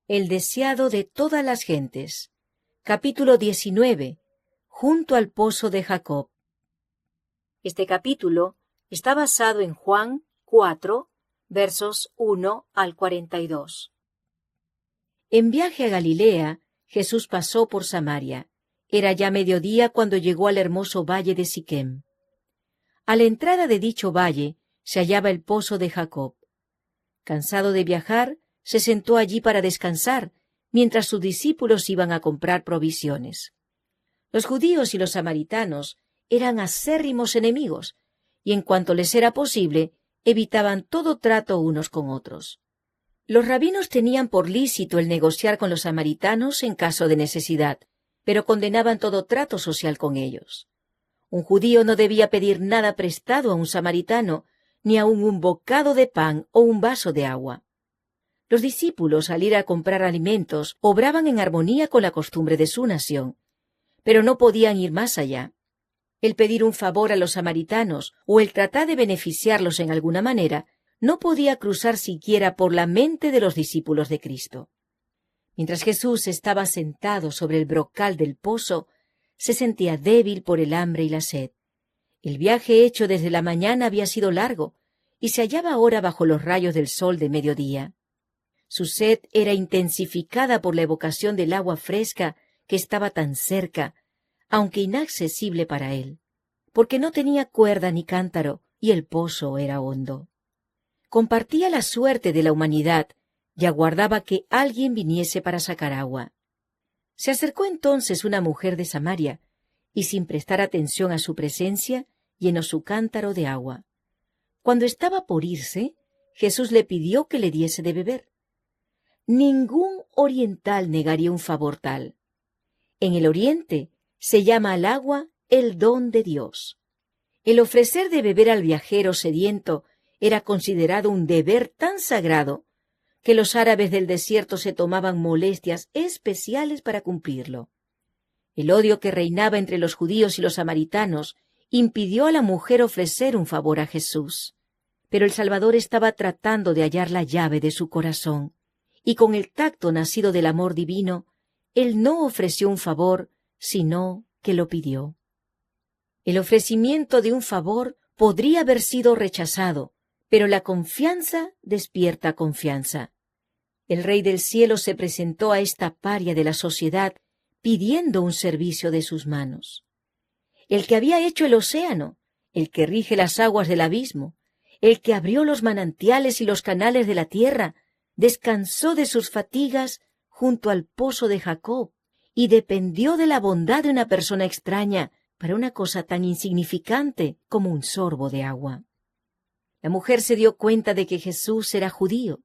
El deseado de todas las gentes. Capítulo 19. Junto al pozo de Jacob. Este capítulo está basado en Juan 4, versos 1 al 42. En viaje a Galilea, Jesús pasó por Samaria. Era ya mediodía cuando llegó al hermoso valle de Siquem. A la entrada de dicho valle se hallaba el pozo de Jacob. Cansado de viajar, se sentó allí para descansar, mientras sus discípulos iban a comprar provisiones. Los judíos y los samaritanos eran acérrimos enemigos, y en cuanto les era posible, evitaban todo trato unos con otros. Los rabinos tenían por lícito el negociar con los samaritanos en caso de necesidad, pero condenaban todo trato social con ellos. Un judío no debía pedir nada prestado a un samaritano, ni aun un bocado de pan o un vaso de agua. Los discípulos, al ir a comprar alimentos, obraban en armonía con la costumbre de su nación, pero no podían ir más allá. El pedir un favor a los samaritanos o el tratar de beneficiarlos en alguna manera no podía cruzar siquiera por la mente de los discípulos de Cristo. Mientras Jesús estaba sentado sobre el brocal del pozo, se sentía débil por el hambre y la sed. El viaje hecho desde la mañana había sido largo y se hallaba ahora bajo los rayos del sol de mediodía. Su sed era intensificada por la evocación del agua fresca que estaba tan cerca, aunque inaccesible para él, porque no tenía cuerda ni cántaro y el pozo era hondo. Compartía la suerte de la humanidad y aguardaba que alguien viniese para sacar agua. Se acercó entonces una mujer de Samaria y, sin prestar atención a su presencia, llenó su cántaro de agua. Cuando estaba por irse, Jesús le pidió que le diese de beber. Ningún oriental negaría un favor tal. En el Oriente se llama al agua el don de Dios. El ofrecer de beber al viajero sediento era considerado un deber tan sagrado que los árabes del desierto se tomaban molestias especiales para cumplirlo. El odio que reinaba entre los judíos y los samaritanos impidió a la mujer ofrecer un favor a Jesús. Pero el Salvador estaba tratando de hallar la llave de su corazón, y con el tacto nacido del amor divino, él no ofreció un favor, sino que lo pidió. El ofrecimiento de un favor podría haber sido rechazado, pero la confianza despierta confianza. El Rey del Cielo se presentó a esta paria de la sociedad pidiendo un servicio de sus manos. El que había hecho el océano, el que rige las aguas del abismo, el que abrió los manantiales y los canales de la tierra, descansó de sus fatigas junto al pozo de Jacob y dependió de la bondad de una persona extraña para una cosa tan insignificante como un sorbo de agua. La mujer se dio cuenta de que Jesús era judío.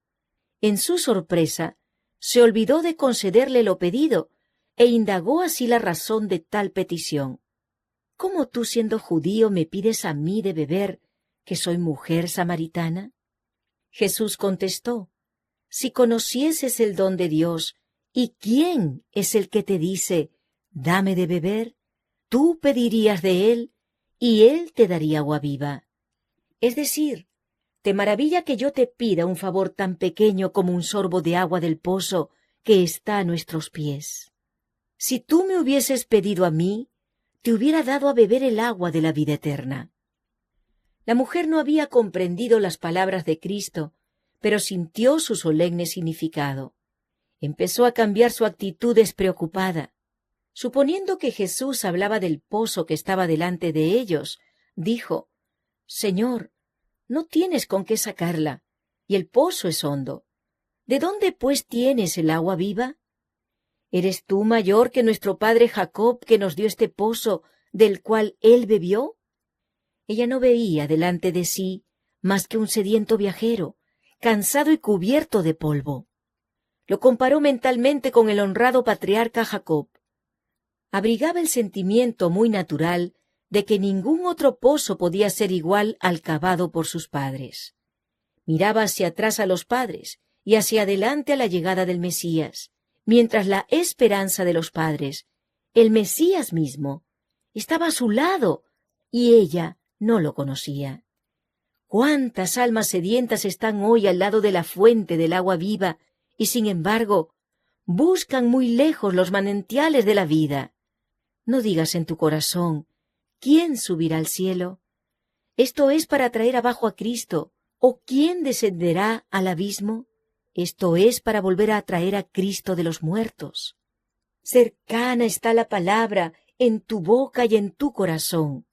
En su sorpresa, se olvidó de concederle lo pedido e indagó así la razón de tal petición. ¿Cómo tú, siendo judío, me pides a mí de beber, que soy mujer samaritana? Jesús contestó: si conocieses el don de Dios, ¿y quién es el que te dice, dame de beber? Tú pedirías de él, y él te daría agua viva. Es decir, ¿te maravilla que yo te pida un favor tan pequeño como un sorbo de agua del pozo que está a nuestros pies? Si tú me hubieses pedido a mí, te hubiera dado a beber el agua de la vida eterna. La mujer no había comprendido las palabras de Cristo, pero sintió su solemne significado. Empezó a cambiar su actitud despreocupada. Suponiendo que Jesús hablaba del pozo que estaba delante de ellos, dijo: Señor, no tienes con qué sacarla, y el pozo es hondo. ¿De dónde, pues, tienes el agua viva? ¿Eres tú mayor que nuestro padre Jacob, que nos dio este pozo, del cual él bebió? Ella no veía delante de sí más que un sediento viajero, cansado y cubierto de polvo. Lo comparó mentalmente con el honrado patriarca Jacob. Abrigaba el sentimiento muy natural de que ningún otro pozo podía ser igual al cavado por sus padres. Miraba hacia atrás a los padres y hacia adelante a la llegada del Mesías, mientras la esperanza de los padres, el Mesías mismo, estaba a su lado y ella no lo conocía. ¿Cuántas almas sedientas están hoy al lado de la fuente del agua viva y, sin embargo, buscan muy lejos los manantiales de la vida. No digas en tu corazón, ¿quién subirá al cielo? Esto es para traer abajo a Cristo. ¿O quién descenderá al abismo? Esto es para volver a traer a Cristo de los muertos. Cercana está la palabra en tu boca y en tu corazón.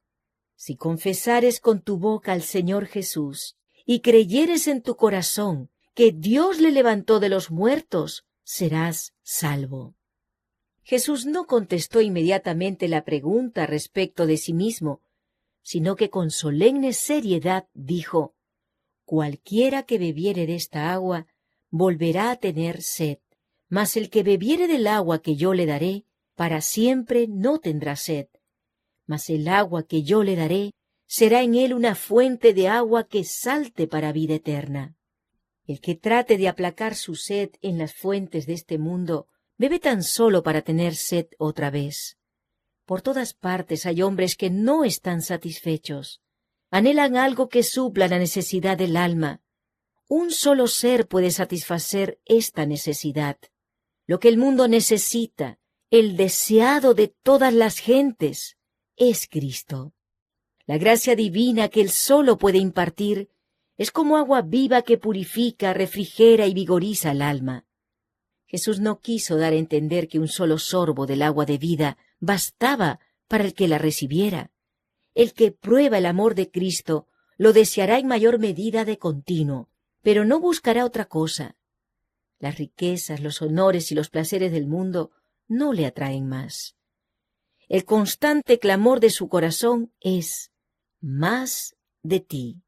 Si confesares con tu boca al Señor Jesús y creyeres en tu corazón que Dios le levantó de los muertos, serás salvo. Jesús no contestó inmediatamente la pregunta respecto de sí mismo, sino que con solemne seriedad dijo: Cualquiera que bebiere de esta agua volverá a tener sed, mas el que bebiere del agua que yo le daré, para siempre no tendrá sed. Mas el agua que yo le daré será en él una fuente de agua que salte para vida eterna. El que trate de aplacar su sed en las fuentes de este mundo, bebe tan solo para tener sed otra vez. Por todas partes hay hombres que no están satisfechos. Anhelan algo que supla la necesidad del alma. Un solo ser puede satisfacer esta necesidad. Lo que el mundo necesita, el deseado de todas las gentes, es Cristo. La gracia divina que Él solo puede impartir es como agua viva que purifica, refrigera y vigoriza el alma. Jesús no quiso dar a entender que un solo sorbo del agua de vida bastaba para el que la recibiera. El que prueba el amor de Cristo lo deseará en mayor medida de continuo, pero no buscará otra cosa. Las riquezas, los honores y los placeres del mundo no le atraen más. El constante clamor de su corazón es: más de ti.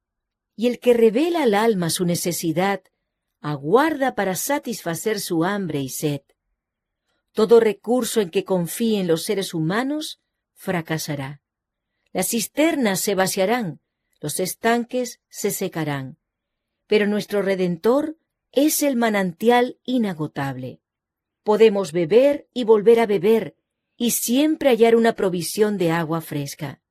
Y el que revela al alma su necesidad, aguarda para satisfacer su hambre y sed. Todo recurso en que confíen los seres humanos fracasará. Las cisternas se vaciarán, los estanques se secarán, pero nuestro Redentor es el manantial inagotable. Podemos beber y volver a beber, y siempre hallar una provisión de agua fresca.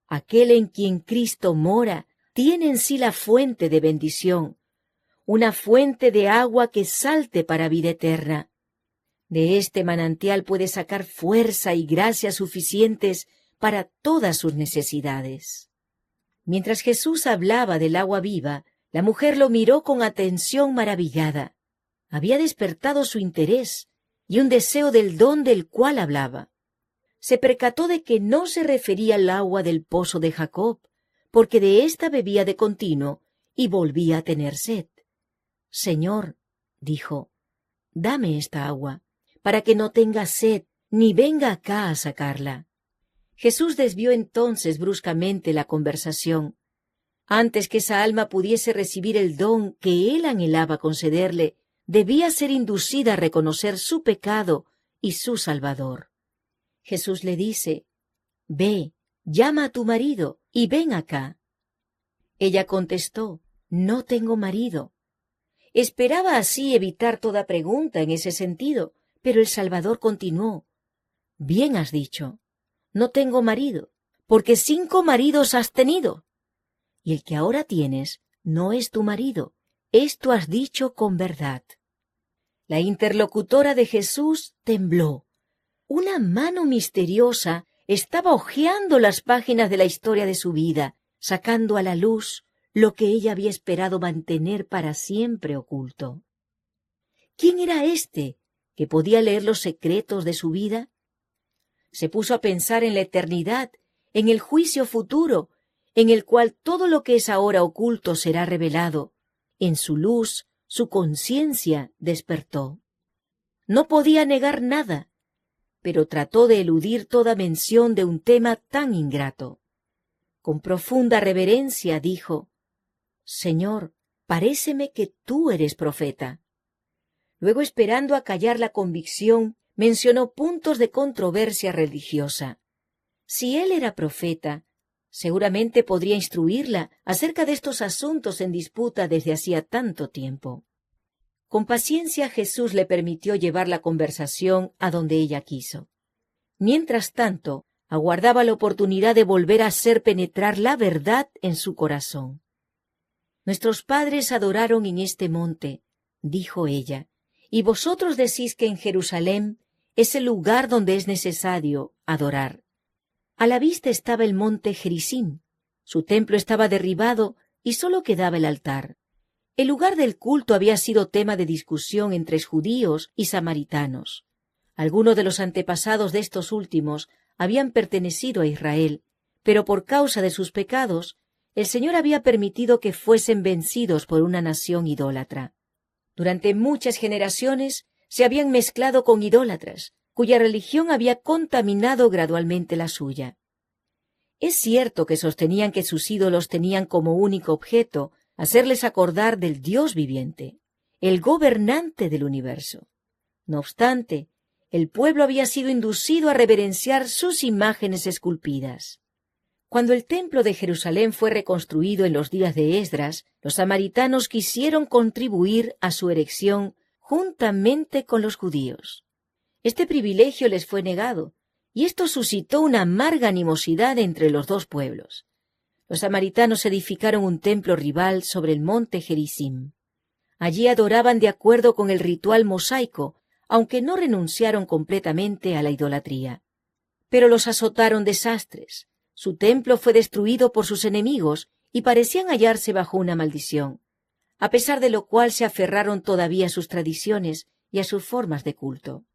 Aquel en quien Cristo mora tiene en sí la fuente de bendición, una fuente de agua que salte para vida eterna. De este manantial puede sacar fuerza y gracia suficientes para todas sus necesidades. Mientras Jesús hablaba del agua viva, la mujer lo miró con atención maravillada. Había despertado su interés y un deseo del don del cual hablaba. Se percató de que no se refería al agua del pozo de Jacob, porque de ésta bebía de continuo y volvía a tener sed. Señor, dijo, dame esta agua, para que no tenga sed ni venga acá a sacarla. Jesús desvió entonces bruscamente la conversación. Antes que esa alma pudiese recibir el don que él anhelaba concederle, debía ser inducida a reconocer su pecado y su Salvador. Jesús le dice: Ve, llama a tu marido y ven acá. Ella contestó: No tengo marido. Esperaba así evitar toda pregunta en ese sentido, pero el Salvador continuó: Bien has dicho, no tengo marido, porque 5 maridos has tenido, y el que ahora tienes no es tu marido, esto has dicho con verdad. La interlocutora de Jesús tembló. Una mano misteriosa estaba hojeando las páginas de la historia de su vida, sacando a la luz lo que ella había esperado mantener para siempre oculto. ¿Quién era éste que podía leer los secretos de su vida? Se puso a pensar en la eternidad, en el juicio futuro, en el cual todo lo que es ahora oculto será revelado. En su luz, su conciencia despertó. No podía negar nada, pero trató de eludir toda mención de un tema tan ingrato. Con profunda reverencia dijo: Señor, paréceme que tú eres profeta. Luego, esperando acallar la convicción, mencionó puntos de controversia religiosa. Si él era profeta, seguramente podría instruirla acerca de estos asuntos en disputa desde hacía tanto tiempo. Con paciencia Jesús le permitió llevar la conversación a donde ella quiso. Mientras tanto, aguardaba la oportunidad de volver a hacer penetrar la verdad en su corazón. Nuestros padres adoraron en este monte, dijo ella, y vosotros decís que en Jerusalén es el lugar donde es necesario adorar. A la vista estaba el monte Gerizim. Su templo estaba derribado y solo quedaba el altar. El lugar del culto había sido tema de discusión entre judíos y samaritanos. Algunos de los antepasados de estos últimos habían pertenecido a Israel, pero por causa de sus pecados, el Señor había permitido que fuesen vencidos por una nación idólatra. Durante muchas generaciones se habían mezclado con idólatras, cuya religión había contaminado gradualmente la suya. Es cierto que sostenían que sus ídolos tenían como único objeto hacerles acordar del Dios viviente, el gobernante del universo. No obstante, el pueblo había sido inducido a reverenciar sus imágenes esculpidas. Cuando el templo de Jerusalén fue reconstruido en los días de Esdras, los samaritanos quisieron contribuir a su erección juntamente con los judíos. Este privilegio les fue negado, y esto suscitó una amarga animosidad entre los dos pueblos. Los samaritanos edificaron un templo rival sobre el monte Gerizim. Allí adoraban de acuerdo con el ritual mosaico, aunque no renunciaron completamente a la idolatría. Pero los azotaron desastres. Su templo fue destruido por sus enemigos y parecían hallarse bajo una maldición, a pesar de lo cual se aferraron todavía a sus tradiciones y a sus formas de culto.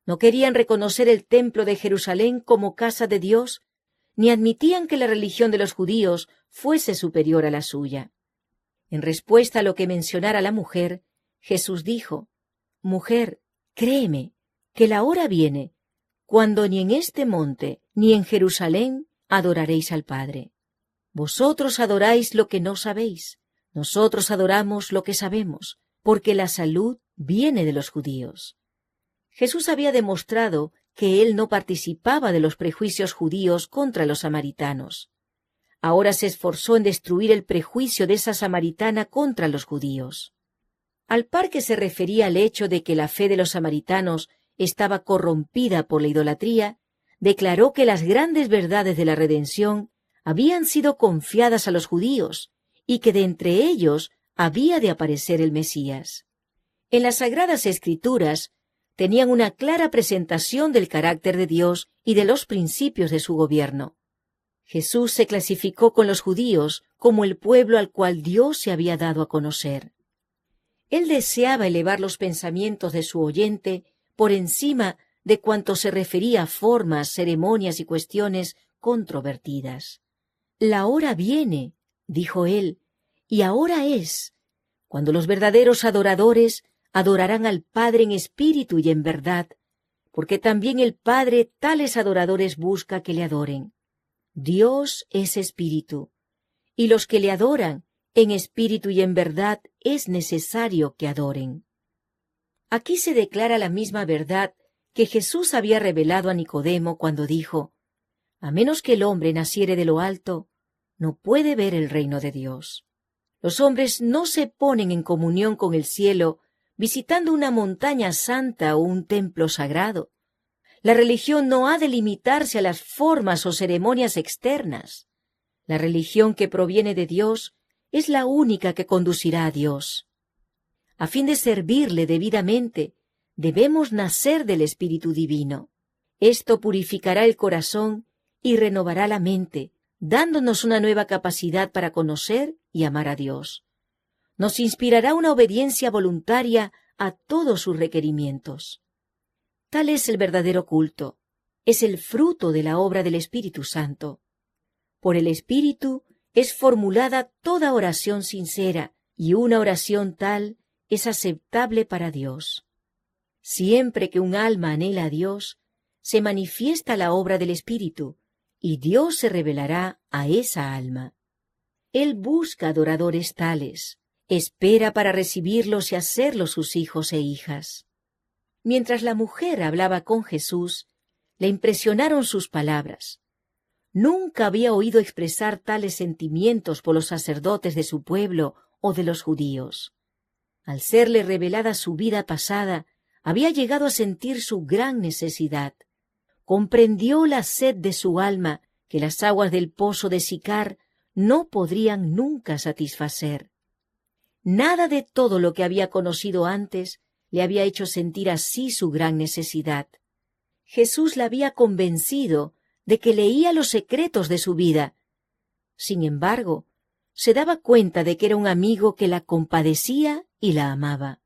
No querían reconocer el templo de Jerusalén como casa de Dios, ni admitían que la religión de los judíos fuese superior a la suya. En respuesta a lo que mencionara la mujer, Jesús dijo: «Mujer, créeme, que la hora viene, cuando ni en este monte ni en Jerusalén adoraréis al Padre. Vosotros adoráis lo que no sabéis, nosotros adoramos lo que sabemos, porque la salud viene de los judíos». Jesús había demostrado que él no participaba de los prejuicios judíos contra los samaritanos. Ahora se esforzó en destruir el prejuicio de esa samaritana contra los judíos. Al par que se refería al hecho de que la fe de los samaritanos estaba corrompida por la idolatría, declaró que las grandes verdades de la redención habían sido confiadas a los judíos y que de entre ellos había de aparecer el Mesías. En las Sagradas Escrituras tenían una clara presentación del carácter de Dios y de los principios de su gobierno. Jesús se clasificó con los judíos como el pueblo al cual Dios se había dado a conocer. Él deseaba elevar los pensamientos de su oyente por encima de cuanto se refería a formas, ceremonias y cuestiones controvertidas. «La hora viene», dijo él, «y ahora es, cuando los verdaderos adoradores adorarán al Padre en espíritu y en verdad, porque también el Padre tales adoradores busca que le adoren. Dios es espíritu, y los que le adoran en espíritu y en verdad es necesario que adoren». Aquí se declara la misma verdad que Jesús había revelado a Nicodemo cuando dijo: «A menos que el hombre naciere de lo alto, no puede ver el reino de Dios». Los hombres no se ponen en comunión con el cielo visitando una montaña santa o un templo sagrado. La religión no ha de limitarse a las formas o ceremonias externas. La religión que proviene de Dios es la única que conducirá a Dios. A fin de servirle debidamente, debemos nacer del Espíritu Divino. Esto purificará el corazón y renovará la mente, dándonos una nueva capacidad para conocer y amar a Dios. Nos inspirará una obediencia voluntaria a todos sus requerimientos. Tal es el verdadero culto. Es el fruto de la obra del Espíritu Santo. Por el Espíritu es formulada toda oración sincera, y una oración tal es aceptable para Dios. Siempre que un alma anhela a Dios, se manifiesta la obra del Espíritu, y Dios se revelará a esa alma. Él busca adoradores tales, espera para recibirlos y hacerlos sus hijos e hijas. Mientras la mujer hablaba con Jesús, le impresionaron sus palabras. Nunca había oído expresar tales sentimientos por los sacerdotes de su pueblo o de los judíos. Al serle revelada su vida pasada, había llegado a sentir su gran necesidad. Comprendió la sed de su alma que las aguas del pozo de Sicar no podrían nunca satisfacer. Nada de todo lo que había conocido antes le había hecho sentir así su gran necesidad. Jesús la había convencido de que leía los secretos de su vida. Sin embargo, se daba cuenta de que era un amigo que la compadecía y la amaba.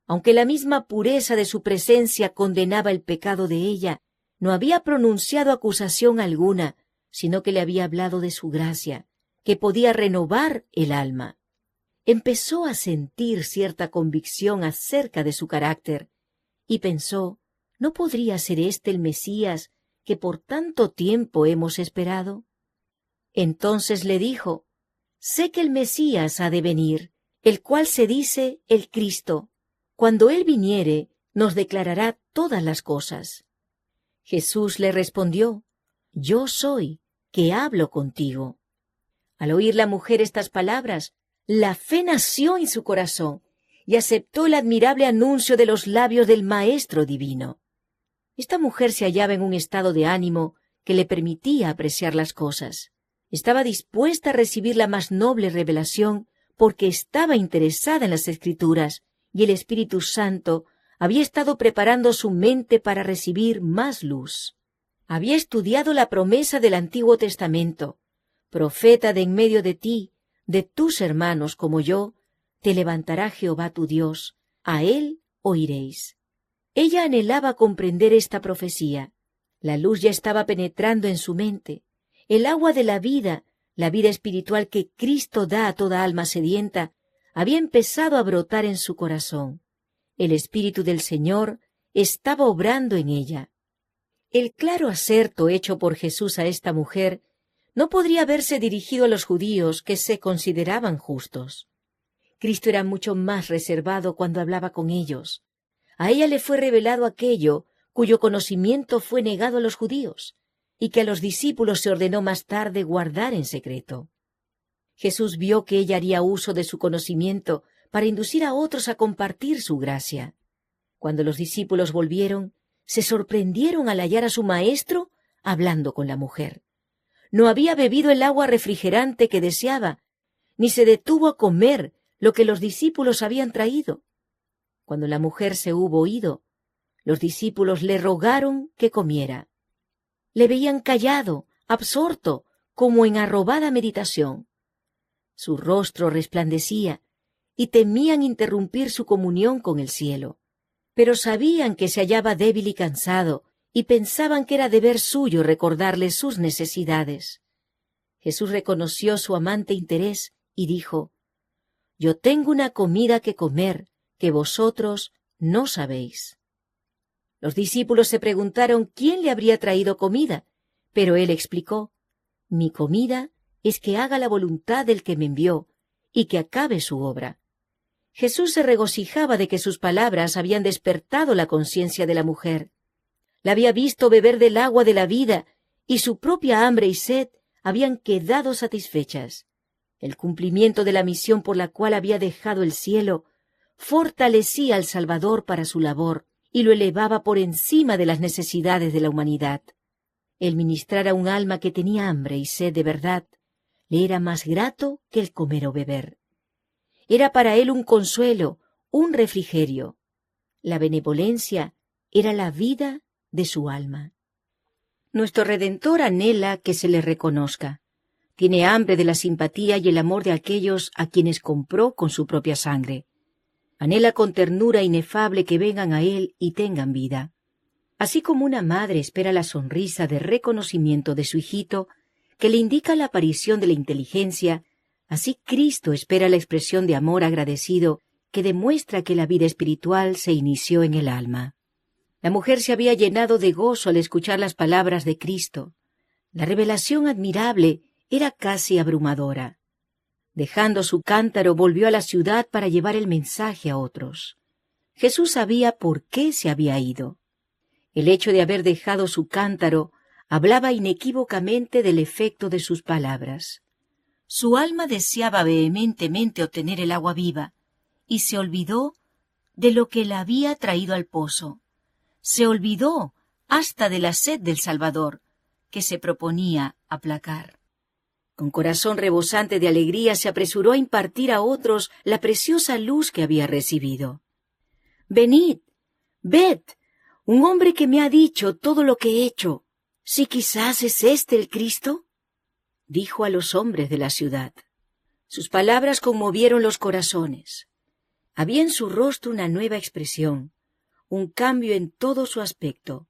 Aunque la misma pureza de su presencia condenaba el pecado de ella, no había pronunciado acusación alguna, sino que le había hablado de su gracia, que podía renovar el alma. Empezó a sentir cierta convicción acerca de su carácter, y pensó, ¿no podría ser este el Mesías que por tanto tiempo hemos esperado? Entonces le dijo, sé que el Mesías ha de venir, el cual se dice el Cristo. Cuando él viniere, nos declarará todas las cosas. Jesús le respondió, yo soy, que hablo contigo. Al oír la mujer estas palabras, la fe nació en su corazón y aceptó el admirable anuncio de los labios del Maestro Divino. Esta mujer se hallaba en un estado de ánimo que le permitía apreciar las cosas. Estaba dispuesta a recibir la más noble revelación porque estaba interesada en las Escrituras y el Espíritu Santo había estado preparando su mente para recibir más luz. Había estudiado la promesa del Antiguo Testamento. Profeta de en medio de ti, de tus hermanos como yo, te levantará Jehová tu Dios, a él oiréis. Ella anhelaba comprender esta profecía. La luz ya estaba penetrando en su mente. El agua de la vida espiritual que Cristo da a toda alma sedienta, había empezado a brotar en su corazón. El Espíritu del Señor estaba obrando en ella. El claro aserto hecho por Jesús a esta mujer no podría haberse dirigido a los judíos que se consideraban justos. Cristo era mucho más reservado cuando hablaba con ellos. A ella le fue revelado aquello cuyo conocimiento fue negado a los judíos, y que a los discípulos se ordenó más tarde guardar en secreto. Jesús vio que ella haría uso de su conocimiento para inducir a otros a compartir su gracia. Cuando los discípulos volvieron, se sorprendieron al hallar a su maestro hablando con la mujer. No había bebido el agua refrigerante que deseaba, ni se detuvo a comer lo que los discípulos habían traído. Cuando la mujer se hubo ido, los discípulos le rogaron que comiera. Le veían callado, absorto, como en arrobada meditación. Su rostro resplandecía, y temían interrumpir su comunión con el cielo. Pero sabían que se hallaba débil y cansado, y pensaban que era deber suyo recordarle sus necesidades. Jesús reconoció su amante interés y dijo, «Yo tengo una comida que comer que vosotros no sabéis». Los discípulos se preguntaron quién le habría traído comida, pero él explicó, «Mi comida es que haga la voluntad del que me envió y que acabe su obra». Jesús se regocijaba de que sus palabras habían despertado la conciencia de la mujer. La había visto beber del agua de la vida y su propia hambre y sed habían quedado satisfechas. El cumplimiento de la misión por la cual había dejado el cielo fortalecía al Salvador para su labor y lo elevaba por encima de las necesidades de la humanidad. El ministrar a un alma que tenía hambre y sed de verdad le era más grato que el comer o beber. Era para él un consuelo, un refrigerio. La benevolencia era la vida de su alma. Nuestro Redentor anhela que se le reconozca. Tiene hambre de la simpatía y el amor de aquellos a quienes compró con su propia sangre. Anhela con ternura inefable que vengan a él y tengan vida. Así como una madre espera la sonrisa de reconocimiento de su hijito, que le indica la aparición de la inteligencia, así Cristo espera la expresión de amor agradecido que demuestra que la vida espiritual se inició en el alma. La mujer se había llenado de gozo al escuchar las palabras de Cristo. La revelación admirable era casi abrumadora. Dejando su cántaro, volvió a la ciudad para llevar el mensaje a otros. Jesús sabía por qué se había ido. El hecho de haber dejado su cántaro hablaba inequívocamente del efecto de sus palabras. Su alma deseaba vehementemente obtener el agua viva, y se olvidó de lo que la había traído al pozo. Se olvidó hasta de la sed del Salvador, que se proponía aplacar. Con corazón rebosante de alegría se apresuró a impartir a otros la preciosa luz que había recibido. venid, ved, un hombre que me ha dicho todo lo que he hecho. ¿Si quizás es este el Cristo? Dijo a los hombres de la ciudad. Sus palabras conmovieron los corazones. Había en su rostro una nueva expresión, un cambio en todo su aspecto.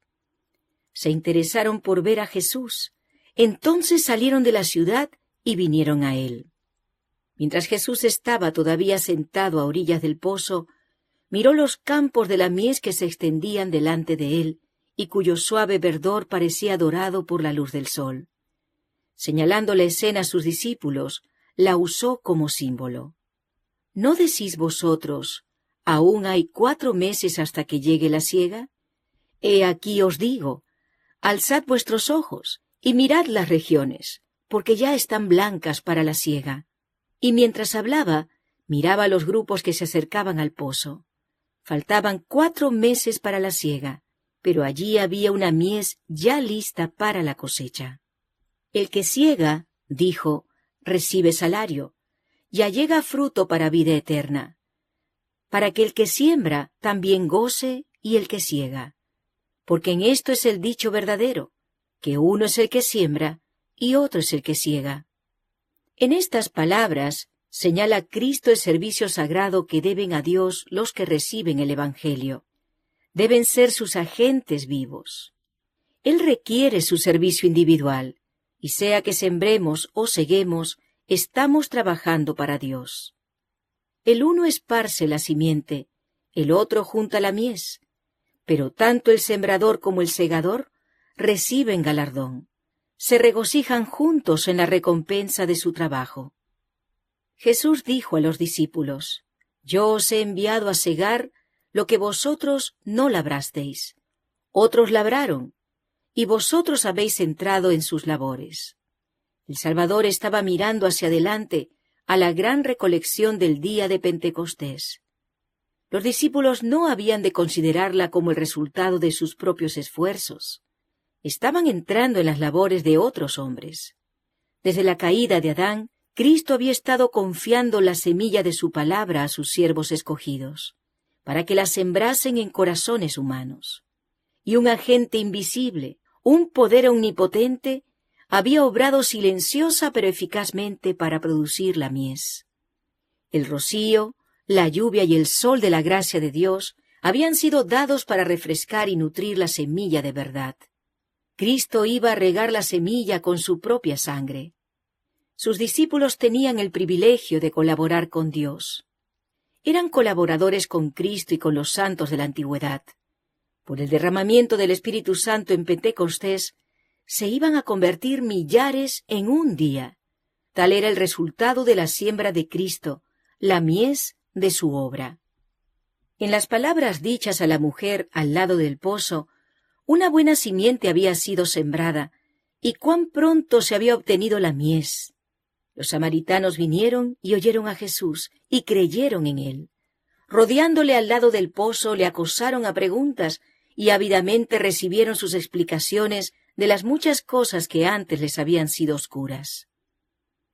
Se interesaron por ver a Jesús. Entonces salieron de la ciudad y vinieron a él. Mientras Jesús estaba todavía sentado a orillas del pozo, miró los campos de la mies que se extendían delante de él y cuyo suave verdor parecía dorado por la luz del sol. Señalando la escena a sus discípulos, la usó como símbolo. ¿No decís vosotros, aún hay 4 meses hasta que llegue la siega? He aquí os digo, alzad vuestros ojos y mirad las regiones, porque ya están blancas para la siega. Y mientras hablaba, miraba los grupos que se acercaban al pozo. Faltaban 4 meses para la siega, pero allí había una mies ya lista para la cosecha. El que siega, dijo, recibe salario, ya llega fruto para vida eterna, para que el que siembra también goce y el que siega. Porque en esto es el dicho verdadero, que uno es el que siembra y otro es el que siega. En estas palabras señala Cristo el servicio sagrado que deben a Dios los que reciben el Evangelio. Deben ser sus agentes vivos. Él requiere su servicio individual, y sea que sembremos o seguemos, estamos trabajando para Dios. El uno esparce la simiente, el otro junta la mies, pero tanto el sembrador como el segador reciben galardón. Se regocijan juntos en la recompensa de su trabajo. Jesús dijo a los discípulos, «Yo os he enviado a segar lo que vosotros no labrasteis. Otros labraron, y vosotros habéis entrado en sus labores». El Salvador estaba mirando hacia adelante a la gran recolección del día de Pentecostés. Los discípulos no habían de considerarla como el resultado de sus propios esfuerzos. Estaban entrando en las labores de otros hombres. Desde la caída de Adán, Cristo había estado confiando la semilla de su palabra a sus siervos escogidos, para que la sembrasen en corazones humanos. Y un agente invisible, un poder omnipotente, había obrado silenciosa pero eficazmente para producir la mies. El rocío, la lluvia y el sol de la gracia de Dios habían sido dados para refrescar y nutrir la semilla de verdad. Cristo iba a regar la semilla con su propia sangre. Sus discípulos tenían el privilegio de colaborar con Dios. Eran colaboradores con Cristo y con los santos de la antigüedad. Por el derramamiento del Espíritu Santo en Pentecostés, se iban a convertir millares en un día. Tal era el resultado de la siembra de Cristo, la mies de su obra. En las palabras dichas a la mujer al lado del pozo, una buena simiente había sido sembrada, y cuán pronto se había obtenido la mies. Los samaritanos vinieron y oyeron a Jesús, y creyeron en él. Rodeándole al lado del pozo, le acosaron a preguntas, y ávidamente recibieron sus explicaciones de las muchas cosas que antes les habían sido oscuras.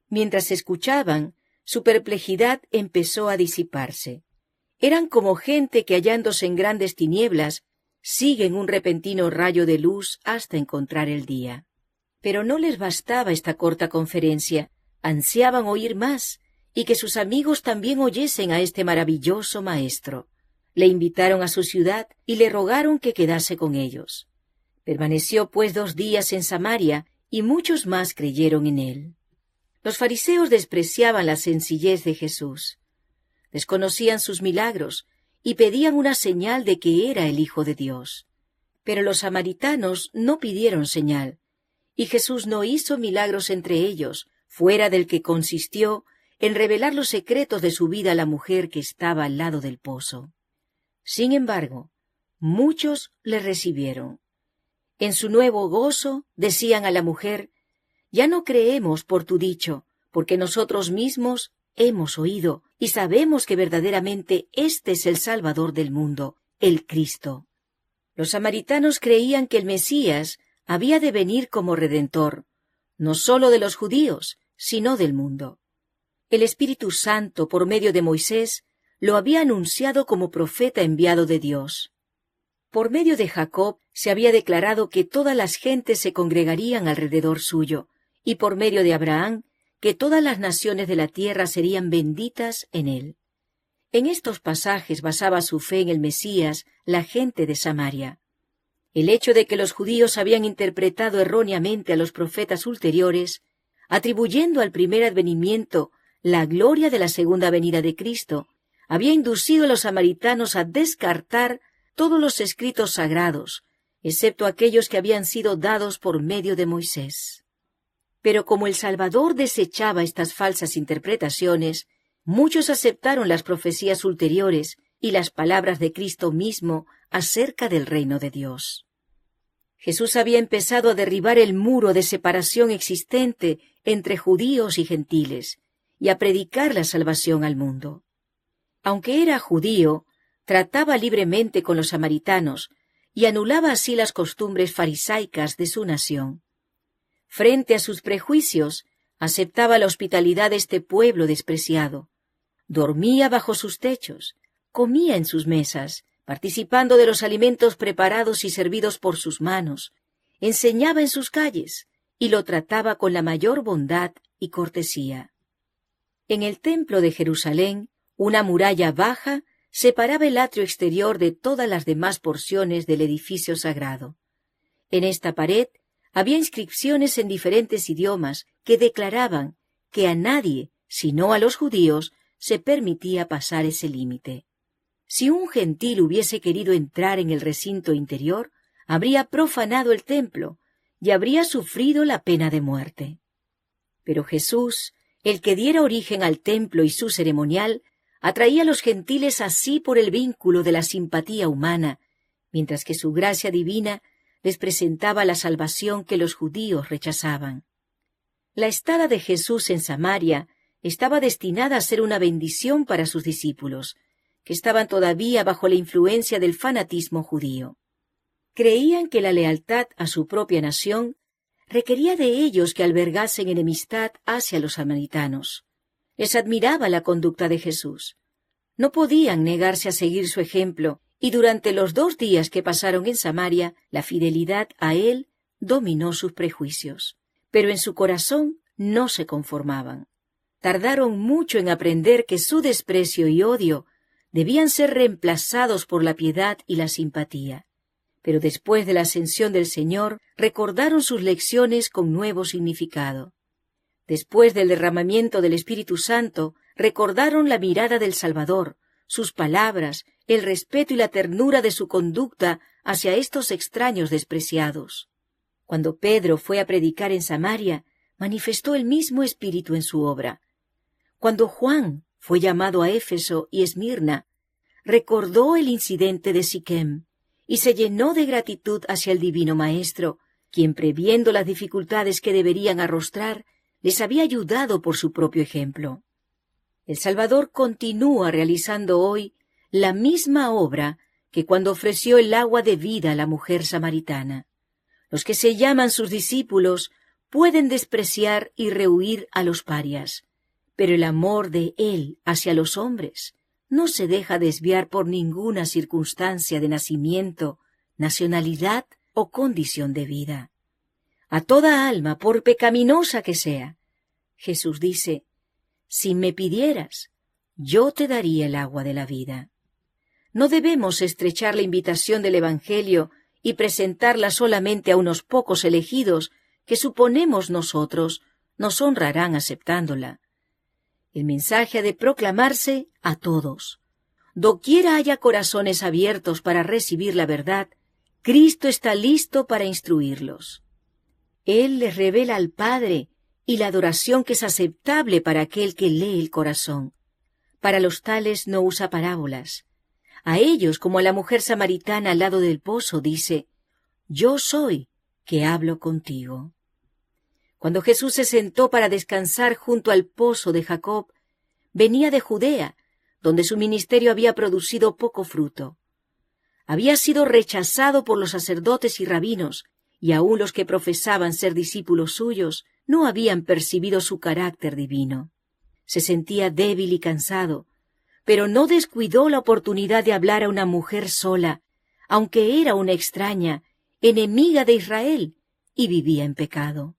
Mientras escuchaban, su perplejidad empezó a disiparse. Eran como gente que hallándose en grandes tinieblas, siguen un repentino rayo de luz hasta encontrar el día. Pero no les bastaba esta corta conferencia, ansiaban oír más, y que sus amigos también oyesen a este maravilloso maestro. Le invitaron a su ciudad y le rogaron que quedase con ellos. Permaneció pues 2 días en Samaria, y muchos más creyeron en él. Los fariseos despreciaban la sencillez de Jesús. Desconocían sus milagros y pedían una señal de que era el Hijo de Dios. Pero los samaritanos no pidieron señal, y Jesús no hizo milagros entre ellos, fuera del que consistió en revelar los secretos de su vida a la mujer que estaba al lado del pozo. Sin embargo, muchos le recibieron. En su nuevo gozo decían a la mujer, «Ya no creemos por tu dicho, porque nosotros mismos hemos oído y sabemos que verdaderamente este es el Salvador del mundo, el Cristo». Los samaritanos creían que el Mesías había de venir como Redentor, no sólo de los judíos, sino del mundo. El Espíritu Santo, por medio de Moisés, lo había anunciado como profeta enviado de Dios. Por medio de Jacob se había declarado que todas las gentes se congregarían alrededor suyo, y por medio de Abraham, que todas las naciones de la tierra serían benditas en él. En estos pasajes basaba su fe en el Mesías la gente de Samaria. El hecho de que los judíos habían interpretado erróneamente a los profetas ulteriores, atribuyendo al primer advenimiento la gloria de la segunda venida de Cristo, había inducido a los samaritanos a descartar todos los escritos sagrados, excepto aquellos que habían sido dados por medio de Moisés. Pero como el Salvador desechaba estas falsas interpretaciones, muchos aceptaron las profecías ulteriores y las palabras de Cristo mismo acerca del reino de Dios. Jesús había empezado a derribar el muro de separación existente entre judíos y gentiles y a predicar la salvación al mundo. Aunque era judío, trataba libremente con los samaritanos y anulaba así las costumbres farisaicas de su nación. Frente a sus prejuicios, aceptaba la hospitalidad de este pueblo despreciado. Dormía bajo sus techos, comía en sus mesas, participando de los alimentos preparados y servidos por sus manos, enseñaba en sus calles y lo trataba con la mayor bondad y cortesía. En el templo de Jerusalén, una muralla baja separaba el atrio exterior de todas las demás porciones del edificio sagrado. En esta pared había inscripciones en diferentes idiomas que declaraban que a nadie, sino a los judíos, se permitía pasar ese límite. Si un gentil hubiese querido entrar en el recinto interior, habría profanado el templo y habría sufrido la pena de muerte. Pero Jesús, el que diera origen al templo y su ceremonial, atraía a los gentiles así por el vínculo de la simpatía humana, mientras que su gracia divina les presentaba la salvación que los judíos rechazaban. La estada de Jesús en Samaria estaba destinada a ser una bendición para sus discípulos, que estaban todavía bajo la influencia del fanatismo judío. Creían que la lealtad a su propia nación requería de ellos que albergasen enemistad hacia los samaritanos. Les admiraba la conducta de Jesús. No podían negarse a seguir su ejemplo, y durante los 2 días que pasaron en Samaria, la fidelidad a él dominó sus prejuicios. Pero en su corazón no se conformaban. Tardaron mucho en aprender que su desprecio y odio debían ser reemplazados por la piedad y la simpatía. Pero después de la ascensión del Señor, recordaron sus lecciones con nuevo significado. Después del derramamiento del Espíritu Santo, recordaron la mirada del Salvador, sus palabras, el respeto y la ternura de su conducta hacia estos extraños despreciados. Cuando Pedro fue a predicar en Samaria, manifestó el mismo espíritu en su obra. Cuando Juan fue llamado a Éfeso y Esmirna, recordó el incidente de Siquem y se llenó de gratitud hacia el Divino Maestro, quien, previendo las dificultades que deberían arrostrar, les había ayudado por su propio ejemplo. El Salvador continúa realizando hoy la misma obra que cuando ofreció el agua de vida a la mujer samaritana. Los que se llaman sus discípulos pueden despreciar y rehuir a los parias, pero el amor de Él hacia los hombres no se deja desviar por ninguna circunstancia de nacimiento, nacionalidad o condición de vida. A toda alma, por pecaminosa que sea, Jesús dice: si me pidieras, yo te daría el agua de la vida. No debemos estrechar la invitación del Evangelio y presentarla solamente a unos pocos elegidos que suponemos nosotros nos honrarán aceptándola. El mensaje ha de proclamarse a todos. Doquiera haya corazones abiertos para recibir la verdad, Cristo está listo para instruirlos. Él les revela al Padre y la adoración que es aceptable para aquel que lee el corazón. Para los tales no usa parábolas. A ellos, como a la mujer samaritana al lado del pozo, dice: yo soy que hablo contigo. Cuando Jesús se sentó para descansar junto al pozo de Jacob, venía de Judea, donde su ministerio había producido poco fruto. Había sido rechazado por los sacerdotes y rabinos, y aun los que profesaban ser discípulos suyos no habían percibido su carácter divino. Se sentía débil y cansado, pero no descuidó la oportunidad de hablar a una mujer sola, aunque era una extraña, enemiga de Israel, y vivía en pecado.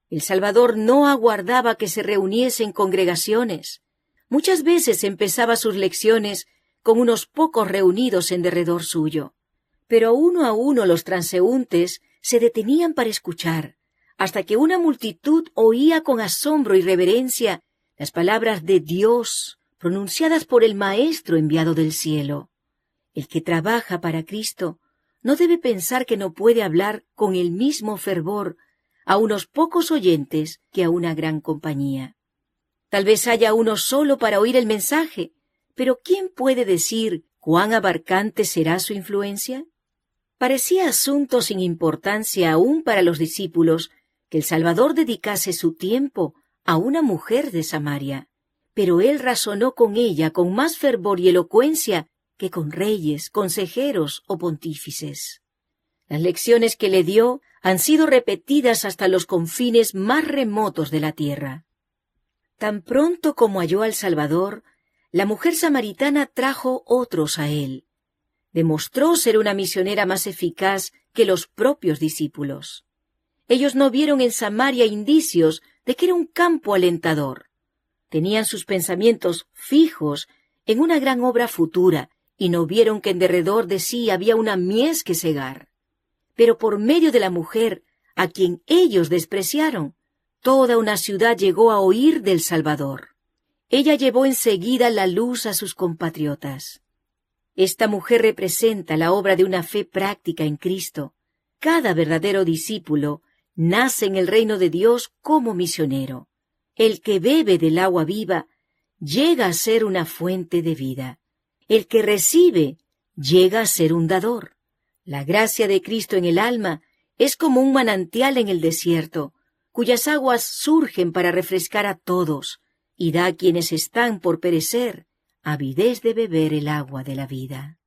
El Salvador no aguardaba que se reuniesen congregaciones. Muchas veces empezaba sus lecciones con unos pocos reunidos en derredor suyo. Pero uno a uno los transeúntes se detenían para escuchar, hasta que una multitud oía con asombro y reverencia las palabras de Dios pronunciadas por el Maestro enviado del cielo. El que trabaja para Cristo no debe pensar que no puede hablar con el mismo fervor a unos pocos oyentes que a una gran compañía. Tal vez haya uno solo para oír el mensaje, pero ¿quién puede decir cuán abarcante será su influencia? Parecía asunto sin importancia aún para los discípulos que el Salvador dedicase su tiempo a una mujer de Samaria, pero él razonó con ella con más fervor y elocuencia que con reyes, consejeros o pontífices. Las lecciones que le dio han sido repetidas hasta los confines más remotos de la tierra. Tan pronto como halló al Salvador, la mujer samaritana trajo otros a él. Demostró ser una misionera más eficaz que los propios discípulos. Ellos no vieron en Samaria indicios de que era un campo alentador. Tenían sus pensamientos fijos en una gran obra futura y no vieron que en derredor de sí había una mies que segar. Pero por medio de la mujer, a quien ellos despreciaron, toda una ciudad llegó a oír del Salvador. Ella llevó enseguida la luz a sus compatriotas. Esta mujer representa la obra de una fe práctica en Cristo. Cada verdadero discípulo nace en el reino de Dios como misionero. El que bebe del agua viva llega a ser una fuente de vida. El que recibe llega a ser un dador. La gracia de Cristo en el alma es como un manantial en el desierto, cuyas aguas surgen para refrescar a todos, y da a quienes están por perecer avidez de beber el agua de la vida.